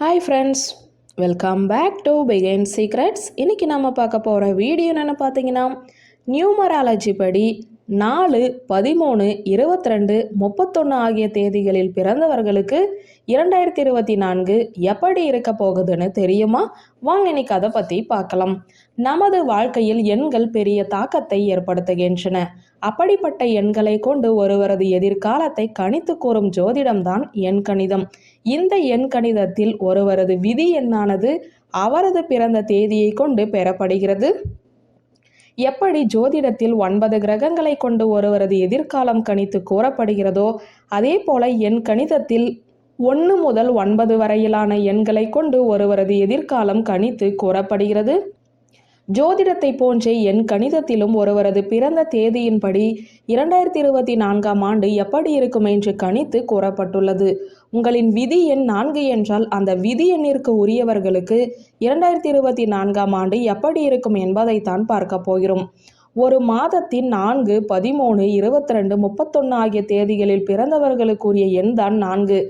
Hi friends, welcome back to begin secrets. இன்றைக்கி நம்ம பார்க்க போகிற வீடியோ என்னென்னு பார்த்தீங்கன்னா, நியூமராலஜி படி 4, 13, 22, 31 ஆகிய தேதிகளில் பிறந்தவர்களுக்கு 2024 எப்படி இருக்க போகுதுன்னு தெரியுமா? வாங்க இன்னைக்கு அதை பற்றி பார்க்கலாம். நமது வாழ்க்கையில் எண்கள் பெரிய தாக்கத்தை ஏற்படுத்துகின்றன. அப்படிப்பட்ட எண்களை கொண்டு ஒருவரது எதிர்காலத்தை கணித்து கூறும் ஜோதிடம்தான் எண் கணிதம். இந்த எண் கணிதத்தில் ஒருவரது விதி எண்ணானது அவரது பிறந்த தேதியை கொண்டு பெறப்படுகிறது. எப்படி ஜோதிடத்தில் 9 கிரகங்களை கொண்டு ஒருவரது எதிர்காலம் கணித்து கூறப்படுகிறதோ, அதே போல எண் கணிதத்தில் 1 முதல் 9 வரையிலான எண்களை கொண்டு ஒருவரது எதிர்காலம் கணித்து கூறப்படுகிறது. ஜோதிடத்தை போன்றே எண் கணிதத்திலும் ஒருவரது பிறந்த தேதியின்படி 2024ஆம் ஆண்டு எப்படி இருக்கும் என்று கணித்து கூறப்பட்டுள்ளது. உங்களின் விதி எண் 4 என்றால் அந்த விதி எண்ணிற்கு உரியவர்களுக்கு 2024ஆம் ஆண்டு எப்படி இருக்கும் என்பதைத்தான் பார்க்க போகிறோம். ஒரு மாதத்தின் 4, 13, 22, 31 ஆகிய தேதிகளில் பிறந்தவர்களுக்குரிய எண் தான் 4.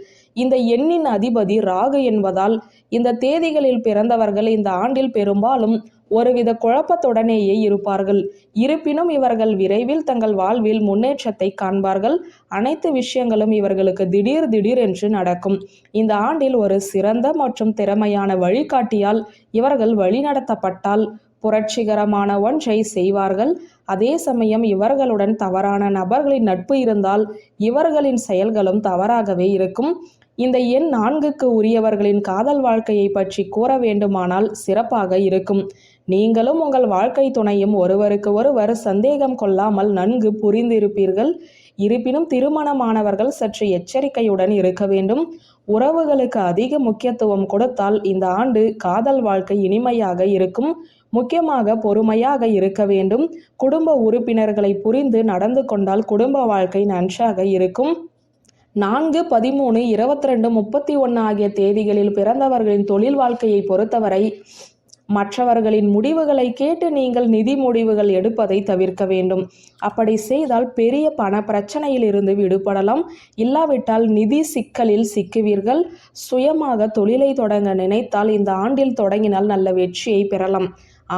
இந்த எண்ணின் அதிபதி ராகு என்பதால் இந்த தேதிகளில் பிறந்தவர்கள் இந்த ஆண்டில் பெரும்பாலும் ஒருவித குழப்பத்துடனேயே இருப்பார்கள். இருப்பினும் இவர்கள் விரைவில் தங்கள் வாழ்வில் முன்னேற்றத்தை காண்பார்கள். அனைத்து விஷயங்களும் இவர்களுக்கு திடீர் என்று நடக்கும். இந்த ஆண்டில் ஒரு சிறந்த மற்றும் திறமையான வழிகாட்டியால் இவர்கள் வழிநடத்தப்பட்டால் புரட்சிகரமான ஒன்றை செய்வார்கள். அதே சமயம் இவர்களுடன் தவறான நபர்களின் நட்பு இருந்தால் இவர்களின் செயல்களும் தவறாகவே இருக்கும். இந்த எண் 4க்கு உரியவர்களின் காதல் வாழ்க்கையை பற்றி கூற வேண்டுமானால் சிறப்பாக இருக்கும். நீங்களும் உங்கள் வாழ்க்கை துணையும் ஒருவருக்கு ஒருவர் சந்தேகம் கொள்ளாமல் நன்கு புரிந்திருப்பீர்கள். இருப்பினும் திருமணமானவர்கள் சற்று எச்சரிக்கையுடன் இருக்க வேண்டும். உறவுகளுக்கு அதிக முக்கியத்துவம் கொடுத்தால் இந்த ஆண்டு காதல் வாழ்க்கை இனிமையாக இருக்கும். முக்கியமாக பொறுமையாக இருக்க வேண்டும். குடும்ப உறுப்பினர்களை புரிந்து நடந்து கொண்டால் குடும்ப வாழ்க்கை நன்றாக இருக்கும். 4, 13, 22, 31 ஆகிய தேதிகளில் பிறந்தவர்களின் தொழில் வாழ்க்கையை பொறுத்தவரை மற்றவர்களின் முடிவுகளை கேட்டு நீங்கள் நிதி முடிவுகள் எடுப்பதை தவிர்க்க வேண்டும். அப்படி செய்தால் பெரிய பண பிரச்சனையில் இருந்து விடுபடலாம். இல்லாவிட்டால் நிதி சிக்கலில் சிக்குவீர்கள். சுயமாக தொழிலை தொடங்க நினைத்தால் இந்த ஆண்டில் தொடங்கினால் நல்ல வெற்றியை பெறலாம்.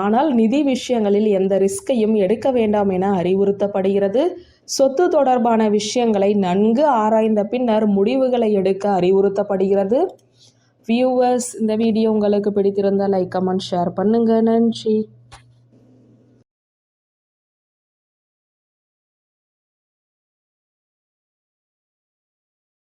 ஆனால் நிதி விஷயங்களில் எந்த ரிஸ்கையும் எடுக்க வேண்டாம் என அறிவுறுத்தப்படுகிறது. சொத்து தொடர்பான விஷயங்களை நன்கு ஆராய்ந்த பின்னர் முடிவுகளை எடுக்க அறிவுறுத்தப்படுகிறது. வியூவர்ஸ், இந்த வீடியோ உங்களுக்கு பிடித்திருந்தால் லைக், கமெண்ட், ஷேர் பண்ணுங்க. நன்றி.